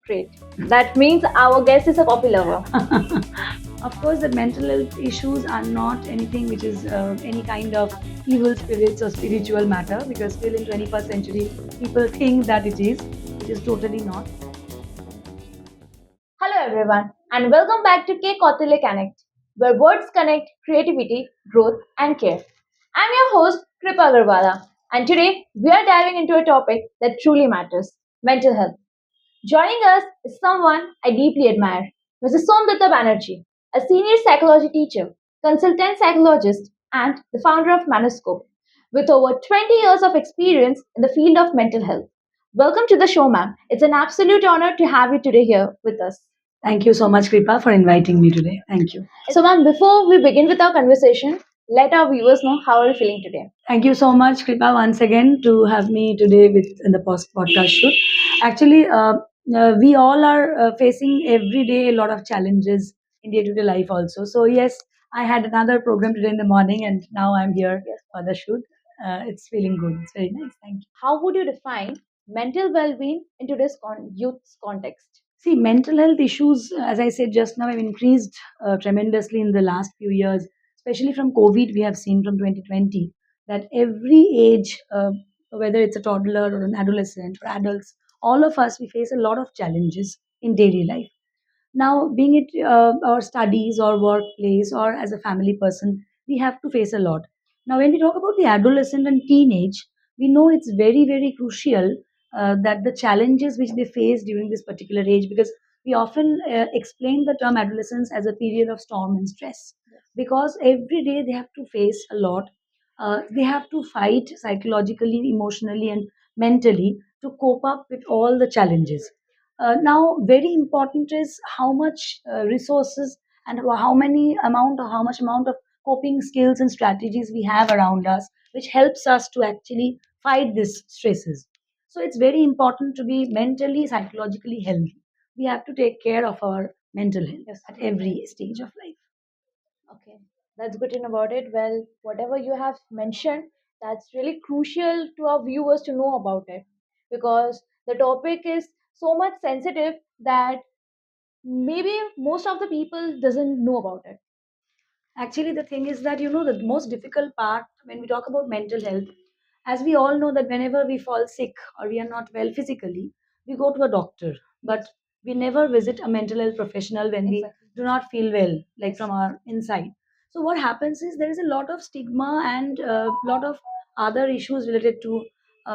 Great. That means our guest is a coffee lover. Of course, the mental health issues are not anything which is any kind of evil spirits or spiritual matter, because still in 21st century people think that it is, which is totally not. Hello everyone and welcome back to Kautilya Kanect, where words connect creativity, growth and care. I'm your host Kripa Agarwala and today we are diving into a topic that truly matters, mental health. Joining us is someone I deeply admire, Mrs Somdutta Banerjee, a senior psychology teacher, consultant psychologist and the founder of Manoscope, with over 20 years of experience in the field of mental health. Welcome to the show, ma'am. It's an absolute honor to have you today here with us. Thank you so much, Kripa, for inviting me today. Thank you. So, ma'am, before we begin with our conversation, let our viewers know how are you feeling today. Thank you so much, Kripa, once again to have me today with in the podcast shoot. Actually, we all are facing every day a lot of challenges in day-to-day life also. So yes, I had another program today in the morning, and now I'm here Yes. for the shoot. It's feeling good. It's very nice. Thank you. How would you define mental well-being in today's youth's context? See, mental health issues, as I said just now, have increased tremendously in the last few years, especially from COVID. We have seen from 2020 that every age, whether it's a toddler or an adolescent or adults, all of us, we face a lot of challenges in daily life. Now, being it our studies or workplace or as a family person, we have to face a lot. Now, when we talk about the adolescent and teenage, we know it's very, very crucial that the challenges which they face during this particular age, because we often explain the term adolescence as a period of storm and stress, because every day they have to face a lot. They have to fight psychologically, emotionally, and mentally to cope up with all the challenges. Now, very important is how much resources and how many amount or how much amount of coping skills and strategies we have around us, which helps us to actually fight these stresses. So it's very important to be mentally, psychologically healthy. We have to take care of our mental health Yes. at every stage of life. Okay, that's good to know about it. Well, whatever you have mentioned, that's really crucial to our viewers to know about it because the topic is so much sensitive that maybe most of the people doesn't know about it. Actually, the thing is that, the most difficult part when we talk about mental health, as we all know that whenever we fall sick or we are not well physically, we go to a doctor, but Yes. we never visit a mental health professional when we Exactly. do not feel well, like Yes. from our inside. So what happens is there is a lot of stigma and a lot of other issues related to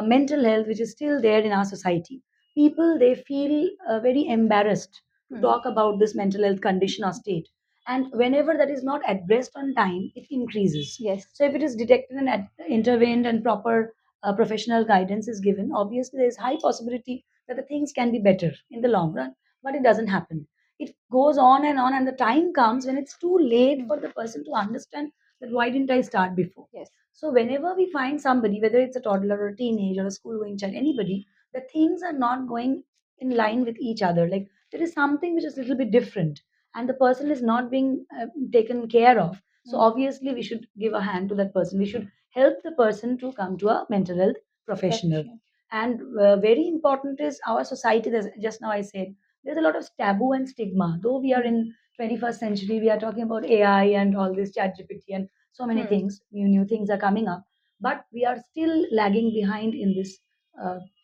mental health, which is still there in our society. People, they feel very embarrassed to Hmm. talk about this mental health condition or state, and whenever that is not addressed on time, it increases. Yes. So if it is detected and intervened and proper professional guidance is given, obviously there is high possibility that the things can be better in the long run, but it doesn't happen. It goes on, and the time comes when it's too late for the person to understand that why didn't I start before. Yes. So whenever we find somebody, whether it's a toddler or a teenage or a school going child, anybody, the things are not going in line with each other. Like there is something which is a little bit different, and the person is not being taken care of. So Hmm. obviously we should give a hand to that person. We should help the person to come to a mental health professional. Professional. And very important is our society. There's, just now I said, there's a lot of taboo and stigma. Though we are Hmm. in 21st century, we are talking about AI and all this chat GPT and so many Hmm. things, new things are coming up, but we are still lagging behind in this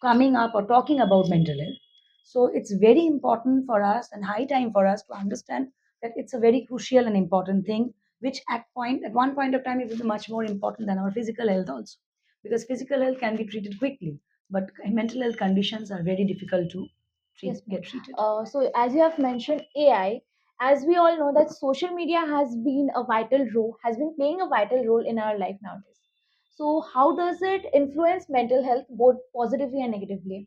coming up or talking about mental health. So it's very important for us and high time for us to understand that it's a very crucial and important thing, which at one point of time it will be much more important than our physical health also, because physical health can be treated quickly, but mental health conditions are very difficult to Yes, ma'am. get treated. So as you have mentioned AI, as we all know that social media has been playing a vital role in our life nowadays. So how does it influence mental health both positively and negatively?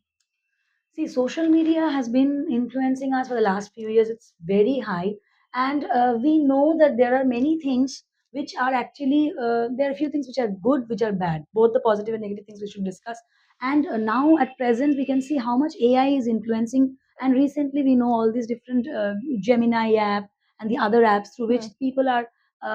See, social media has been influencing us for the last few years. It's very high. And we know that there are many things which are actually, there are a few things which are good, which are bad, both the positive and negative things we should discuss. And now at present, we can see how much AI is influencing. And recently, we know all these different Gemini app and the other apps through which Hmm. people are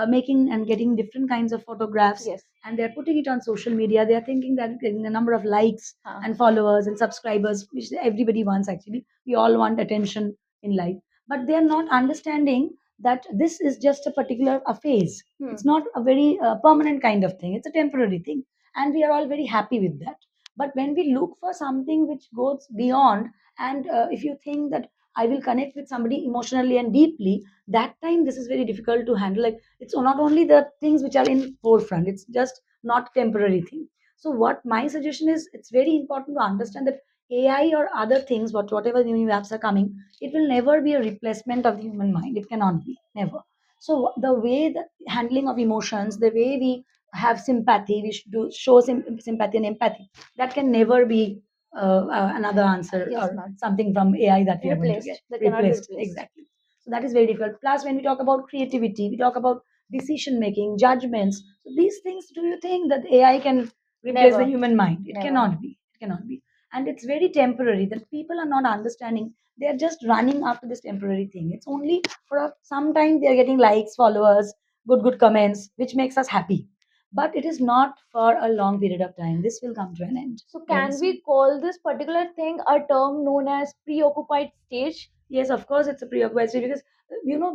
making and getting different kinds of photographs, Yes. and they're putting it on social media. They're thinking that getting a number of likes Huh. and followers and subscribers, which everybody wants actually. We all want attention in life, but they're not understanding that this is just a particular a phase. It's not a very permanent kind of thing. It's a temporary thing, and we are all very happy with that. But when we look for something which goes beyond, and if you think that I will connect with somebody emotionally and deeply, that time this is very difficult to handle. Like, it's not only the things which are in forefront, it's just not temporary thing. So what my suggestion is, it's very important to understand that AI or other things, whatever new apps are coming, it will never be a replacement of the human mind. It cannot be, never. So the way the handling of emotions, the way we have sympathy, we should show sympathy and empathy. That can never be another answer, Yes, or ma'am. something from AI that we are going to Replaced. get That cannot be replaced. replaced. Exactly. So that is very difficult. Plus, when we talk about creativity, we talk about decision making, judgments. So these things, do you think that AI can replace the Never. human mind? It Never. cannot be. It cannot be. And it's very temporary that people are not understanding. They are just running after this temporary thing. It's only for some time they are getting likes, followers, good comments, which makes us happy. But it is not for a long period of time. This will come to an end So very can soon. we call this particular thing a term known as preoccupied stage? Yes, of course, it's a preoccupied state because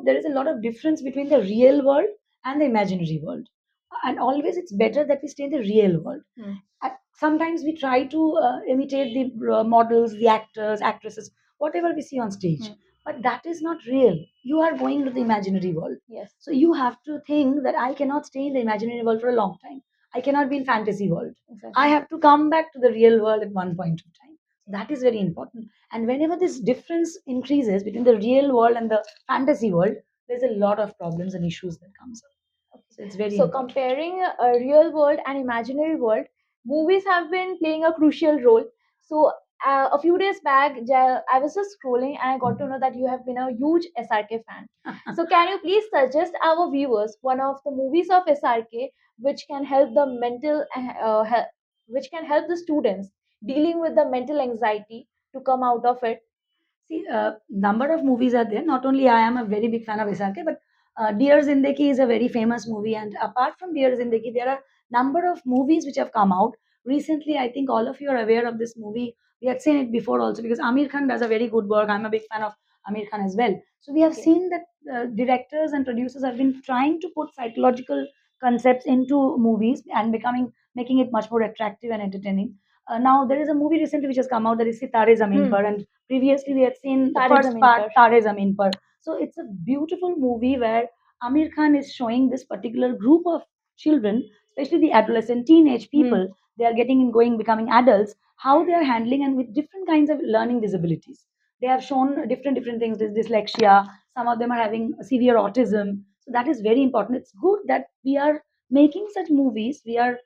there is a lot of difference between the real world and the imaginary world, and always it's better that we stay in the real world. Hmm. Sometimes we try to imitate the models, the actors, actresses, whatever we see on stage, Hmm. but that is not real. You are going to the imaginary world, Yes. so you have to think that I cannot stay in the imaginary world for a long time. I cannot be in fantasy world. Exactly. I have to come back to the real world at one point of time. That is very important. And whenever this difference increases between the real world and the fantasy world, there's a lot of problems and issues that comes up. So it's very So important. comparing a real world and imaginary world, movies have been playing a crucial role. So a few days back, I was just scrolling and I got to know that you have been a huge SRK fan. So can you please suggest our viewers one of the movies of SRK which can help the which can help the students dealing with the mental anxiety to come out of it? See, number of movies are there. Not only I am a very big fan of SRK, but Dear Zindagi is a very famous movie. And apart from Dear Zindagi, there are number of movies which have come out recently. I think all of you are aware of this movie. We had seen it before also because Amir Khan does a very good work. I'm a big fan of Amir Khan as well. So we have Okay. seen that directors and producers have been trying to put psychological concepts into movies and making it much more attractive and entertaining. Now there is a movie recently which has come out, that is Sitare Zameen Par, and previously we had seen the Tare first Zameen part, Par. Tare Zameen Par. So it's a beautiful movie where Amir Khan is showing this particular group of children, especially the adolescent teenage people. They are getting in going, becoming adults, how they are handling and with different kinds of learning disabilities. They have shown different things, dyslexia, some of them are having severe autism. So that is very important. It's good that we are making such movies. We are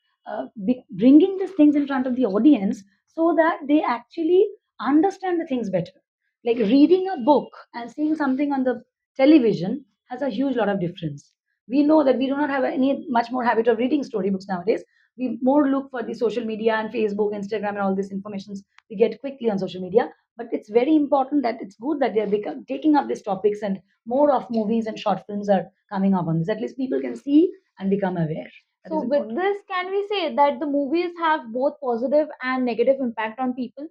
bringing these things in front of the audience so that they actually understand the things better. Like reading a book and seeing something on the television has a huge lot of difference. We know that we do not have any much more habit of reading storybooks nowadays. We more look for the social media and Facebook, Instagram, and all these informations we get quickly on social media. But it's very important that it's good that they are taking up these topics, and more of movies and short films are coming up on this. At least people can see and become aware. That So is with important. this, can we say that the movies have both positive and negative impact on people?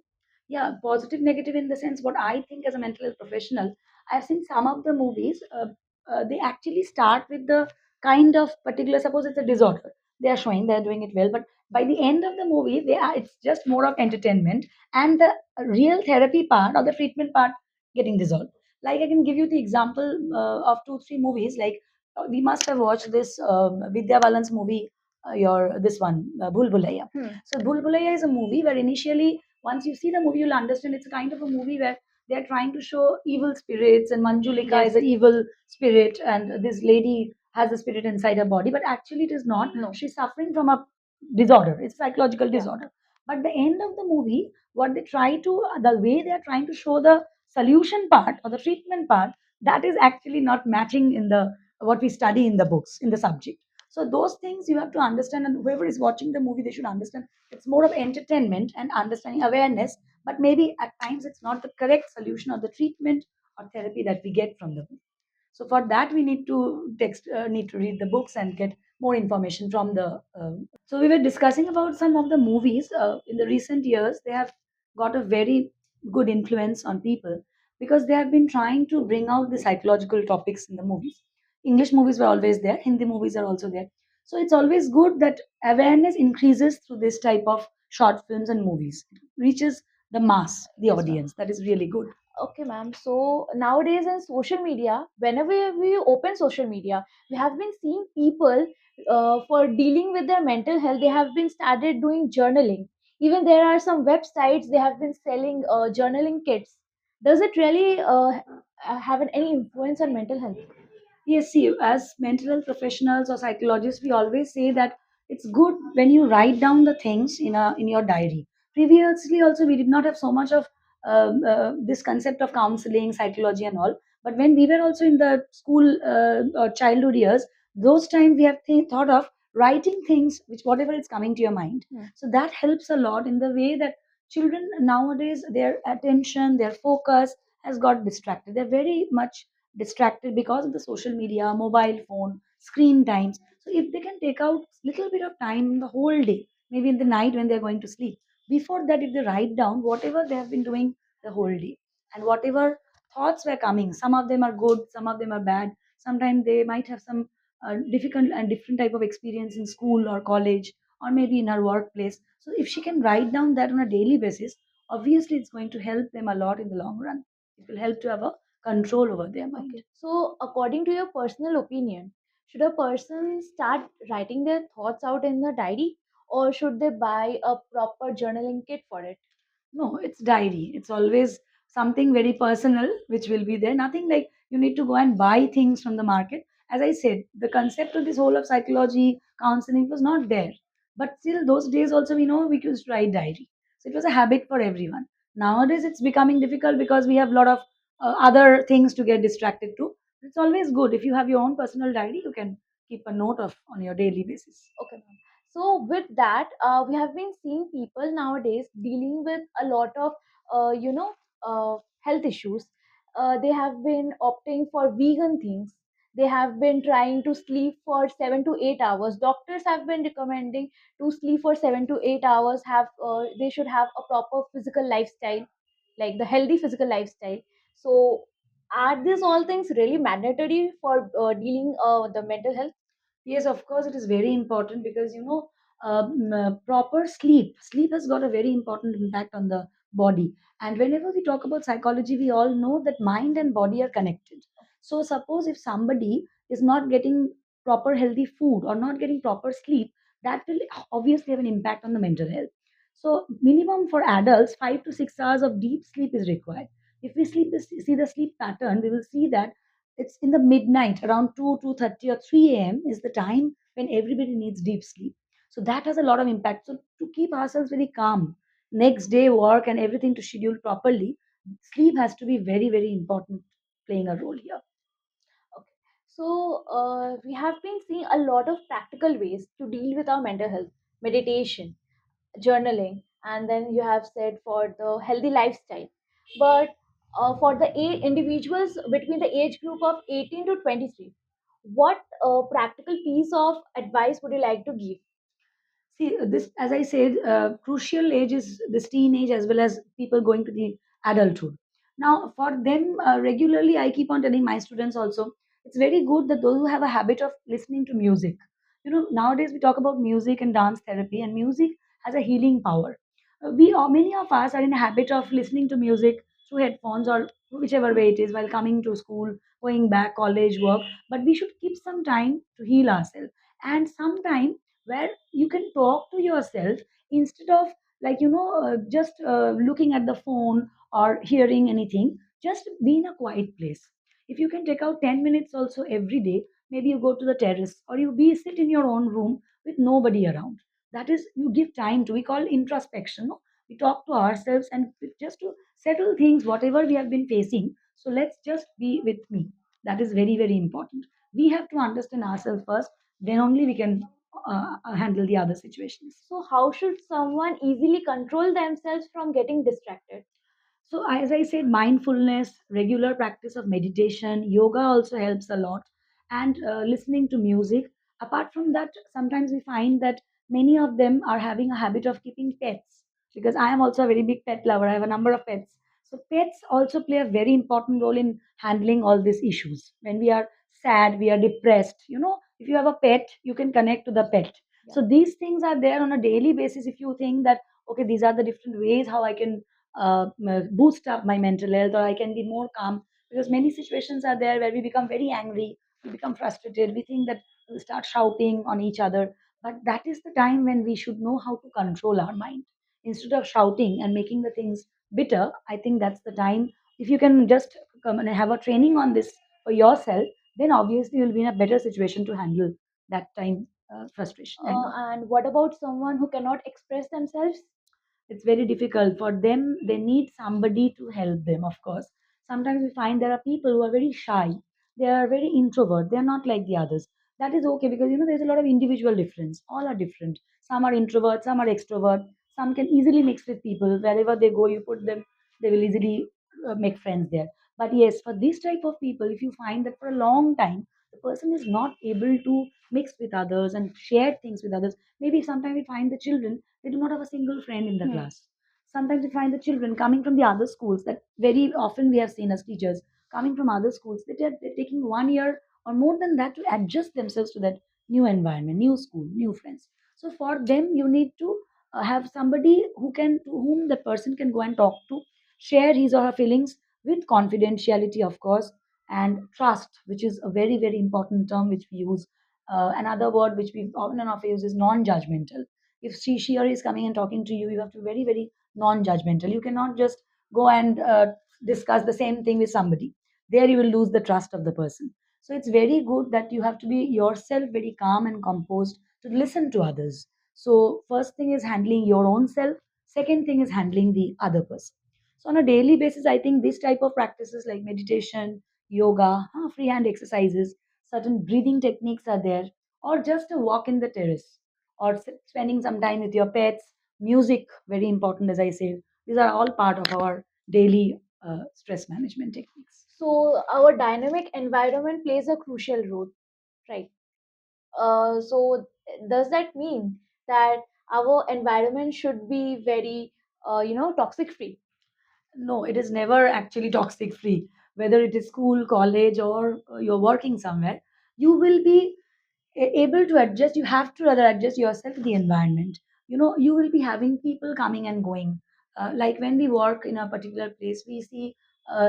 Yeah, positive, negative in the sense what I think as a mental health professional, I've seen some of the movies. They actually start with the kind of particular. Suppose it's a disorder. They are showing they're doing it well, but by the end of the movie, it's just more of entertainment, and the real therapy part or the treatment part getting dissolved. Like I can give you the example of two three movies. Like we must have watched this Vidya Balan's movie. Your this one Bhul Bhulaiya. So Bhul Bhulaiya is a movie where initially, once you see the movie, you'll understand it's a kind of a movie where they're trying to show evil spirits, and Manjulika Yes. is an evil spirit, and this lady has a spirit inside her body, but actually it is not. No. She's suffering from a disorder. It's a psychological Yeah. disorder. But the end of the movie, what they try to, the way they are trying to show the solution part or the treatment part, that is actually not matching in the what we study in the books in the subject. So those things you have to understand, and whoever is watching the movie, they should understand it's more of entertainment and understanding awareness, but maybe at times it's not the correct solution or the treatment or therapy that we get from the movie. So for that, we need to read the books and get more information from the. So we were discussing about some of the movies in the recent years. They have got a very good influence on people because they have been trying to bring out the psychological topics in the movies. English movies were always there. Hindi movies are also there. So it's always good that awareness increases through this type of short films and movies. It reaches the mass, the Yes, ma'am. audience. That is really good. Okay, ma'am. So nowadays in social media, whenever we open social media, we have been seeing people for dealing with their mental health. They have been started doing journaling. Even there are some websites they have been selling journaling kits. Does it really have any influence on mental health? Yes, see, as mental health professionals or psychologists, we always say that it's good when you write down the things in your diary. Previously, also, we did not have so much of this concept of counseling, psychology, and all. But when we were also in the school or childhood years, those times we have thought of writing things, which whatever is coming to your mind. Hmm. So that helps a lot in the way that children nowadays, their attention, their focus has got distracted. They're very much distracted because of the social media, mobile phone, screen times. So if they can take out little bit of time the whole day, maybe in the night when they're going to sleep, before that if they write down whatever they have been doing the whole day and whatever thoughts were coming, some of them are good, some of them are bad. Sometimes they might have some difficult and different type of experience in school or college or maybe in her workplace. So if she can write down that on a daily basis, obviously it's going to help them a lot in the long run. It will help to have a control over their mind. Okay. So, according to your personal opinion, should a person start writing their thoughts out in the diary, or should they buy a proper journaling kit for it? No, it's diary. It's always something very personal which will be there. Nothing like you need to go and buy things from the market. As I said, the concept of this whole of psychology, counseling was not there. But still, those days also we know we used to write diary. So it was a habit for everyone. Nowadays, it's becoming difficult because we have a lot of other things to get distracted to. It's always good if you have your own personal diary. You can keep a note of on your daily basis. Okay, ma'am. So with that, we have been seeing people nowadays dealing with a lot of, health issues. They have been opting for vegan things. They have been trying to sleep for 7 to 8 hours. Doctors have been recommending to sleep for 7 to 8 hours. They should have a proper physical lifestyle, like the healthy physical lifestyle. So, are these all things really mandatory for dealing the mental health? Yes, of course, it is very important because proper sleep. Sleep has got a very important impact on the body. And whenever we talk about psychology, we all know that mind and body are connected. So, suppose if somebody is not getting proper healthy food or not getting proper sleep, that will obviously have an impact on the mental health. So, minimum for adults, 5 to 6 hours of deep sleep is required. If we see the sleep pattern, we will see that it's in the midnight around 2, 2:30 or 3 a.m. is the time when everybody needs deep sleep. So that has a lot of impact. So to keep ourselves very calm, next day work and everything to schedule properly, sleep has to be very, very important, playing a role here. Okay. So, we have been seeing a lot of practical ways to deal with our mental health: meditation, journaling, and then you have said for the healthy lifestyle. But for the individuals between the age group of 18 to 23, what practical piece of advice would you like to give? See, this, as I said, crucial age is this teenage as well as people going to the adulthood. Now, for them, regularly, I keep on telling my students also, it's very good that those who have a habit of listening to music. Nowadays we talk about music and dance therapy, and music has a healing power. Many of us are in a habit of listening to music through headphones or whichever way it is while coming to school, going back, college, work. But we should keep some time to heal ourselves and some time where you can talk to yourself instead of just looking at the phone or hearing anything. Just be in a quiet place. If you can take out 10 minutes also every day, maybe you go to the terrace or you be sit in your own room with nobody around. That is, you give time to, we call introspection, no? We talk to ourselves and just to settle things whatever we have been facing. So let's just be with me. That is very, very important. We have to understand ourselves first, then only we can handle the other situations. So, how should someone easily control themselves from getting distracted? So, as I said, mindfulness, regular practice of meditation, yoga also helps a lot, and listening to music. Apart from that, sometimes we find that many of them are having a habit of keeping pets, because I am also a very big pet lover. I have a number of pets. So, pets also play a very important role in handling all these issues. When we are sad, we are depressed, if you have a pet, you can connect to the pet. Yeah. So, these things are there on a daily basis. If you think that, okay, these are the different ways how I can boost up my mental health, or I can be more calm, because many situations are there where we become very angry, we become frustrated, we think that we start shouting on each other. But that is the time when we should know how to control our mind. Instead of shouting and making the things bitter, I think that's the time. If you can just come and have a training on this for yourself, then obviously you'll be in a better situation to handle that time frustration, anger. And what about someone who cannot express themselves? It's very difficult for them. They need somebody to help them, of course. Sometimes we find there are people who are very shy, they are very introvert, they are not like the others. That is okay, because there's a lot of individual difference. All are different. Some are introvert, some are extrovert, some can easily mix with people. Wherever they go, you put them, they will easily make friends there. But yes, for this type of people, if you find that for a long time the person is not able to mix with others and share things with others, maybe sometimes we find the children, they do not have a single friend in the class. Sometimes we find the children coming from the other schools, that very often we have seen as teachers coming from other schools, they're taking 1 year or more than that to adjust themselves to that new environment, new school, new friends. So for them, you need to have somebody to whom the person can go and talk to, share his or her feelings with confidentiality, of course, and trust, which is a very, very important term which we use. Another word which we often enough use is non-judgmental. If she or he is coming and talking to you, you have to be very, very non-judgmental. You cannot just go and discuss the same thing with somebody. There you will lose the trust of the person. So it's very good that you have to be yourself very calm and composed to listen to others. So first thing is handling your own self. Second thing is handling the other person. So on a daily basis, I think this type of practices like meditation, yoga, free hand exercises, certain breathing techniques are there, or just a walk in the terrace, or spending some time with your pets, music, very important, as I said. These are all part of our daily stress management techniques. So our dynamic environment plays a crucial role, right? So does that mean that our environment should be very, toxic free? No, it is never actually toxic free. Whether it is school, college, or you're working somewhere, you will be able to adjust. You have to rather adjust yourself to the environment. You will be having people coming and going. Like when we work in a particular place, we see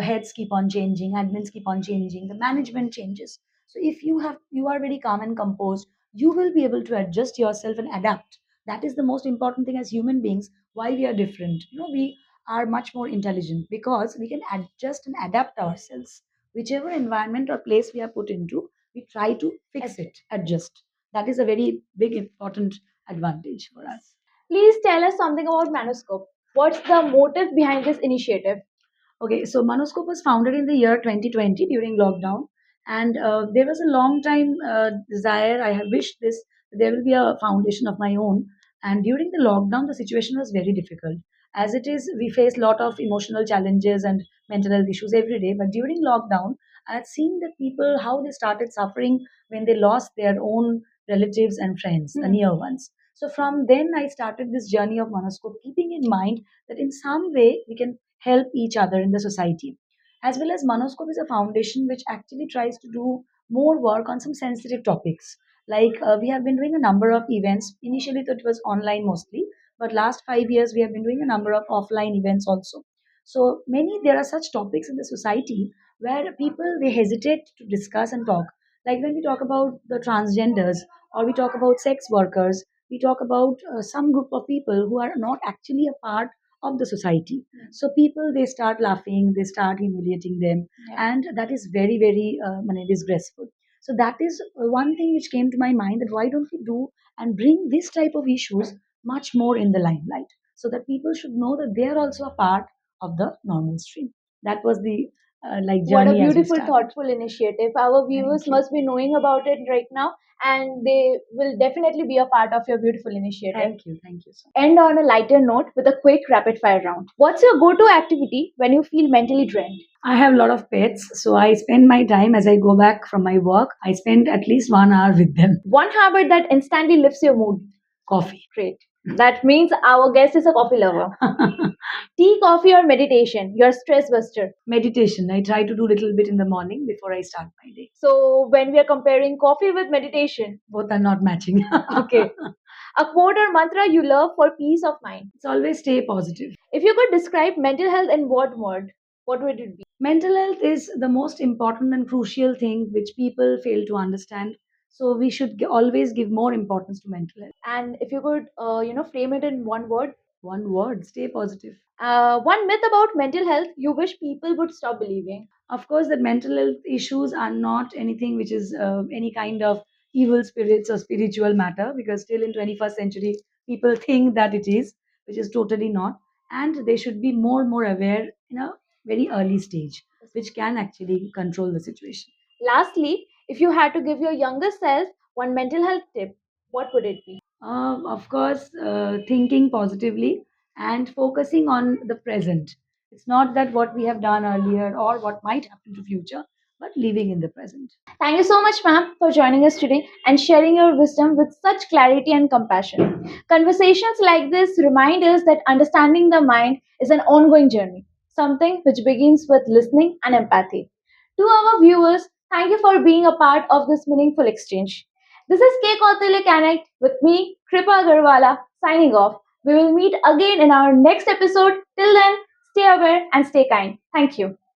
heads keep on changing, admins keep on changing, the management changes. So if you are very calm and composed, you will be able to adjust yourself and adapt. That is the most important thing as human beings. Why we are different, we are much more intelligent, because we can adjust and adapt ourselves. Whichever environment or place we are put into, we try to fix it, adjust. That is a very big, important advantage for us. Please tell us something about Manoscope. What's the motive behind this initiative? Okay, so Manoscope was founded in the year 2020 during lockdown, and there was a long time desire. I have wished this, there will be a foundation of my own. And during the lockdown, the situation was very difficult. As it is, we face a lot of emotional challenges and mental health issues every day. But during lockdown, I had seen the people how they started suffering when they lost their own relatives and friends, the near ones. So from then, I started this journey of Manoscope, keeping in mind that in some way we can help each other in the society. As well as Manoscope is a foundation which actually tries to do more work on some sensitive topics. Like we have been doing a number of events. Initially, it was online mostly, but last 5 years we have been doing a number of offline events also. So many there are such topics in the society where people they hesitate to discuss and talk. Like when we talk about the transgenders, or we talk about sex workers, we talk about some group of people who are not actually a part of the society. So people they start laughing, they start humiliating them, Yeah. and that is very, very disgraceful. So that is one thing which came to my mind, that why don't we do and bring this type of issues much more in the limelight, so that people should know that they are also a part of the normal stream. That was the like What a journey as we beautiful, started. thoughtful initiative. Our viewers Thank you. must be knowing about it right now, and they will definitely be a part of your beautiful initiative. Thank you. Thank you so much. End on a lighter note with a quick rapid fire round. What's your go to activity when you feel mentally drained? I have a lot of pets, so I spend my time as I go back from my work. I spend at least 1 hour with them. One habit that instantly lifts your mood. Coffee. Great. That means our guest is a coffee lover. Tea, coffee, or meditation? Your stress buster. Meditation. I try to do a little bit in the morning before I start my day. So, when we are comparing coffee with meditation, Both are not matching. okay. A quote or mantra you love for peace of mind. It's always stay positive. If you could describe mental health in one word, what would it be? Mental health is the most important and crucial thing which people fail to understand. So we should always give more importance to mental health. And if you could, frame it in one word, One word, stay positive. one myth about mental health you wish people would stop believing. Of course, that mental health issues are not anything which is any kind of evil spirits or spiritual matter, because still in 21st century people think that it is, which is totally not. And they should be more aware in a very early stage, which can actually control the situation. Lastly, if you had to give your younger self one mental health tip, what would it be? Of course, thinking positively and focusing on the present. It's not that what we have done earlier or what might happen to future, but living in the present. Thank you so much, ma'am, for joining us today and sharing your wisdom with such clarity and compassion. Conversations like this remind us that understanding the mind is an ongoing journey, something which begins with listening and empathy. To our viewers, thank you for being a part of this meaningful exchange. This is K. Kautilya Kanect with me, Kripa Agarwala, signing off. We will meet again in our next episode. Till then, stay aware and stay kind. Thank you.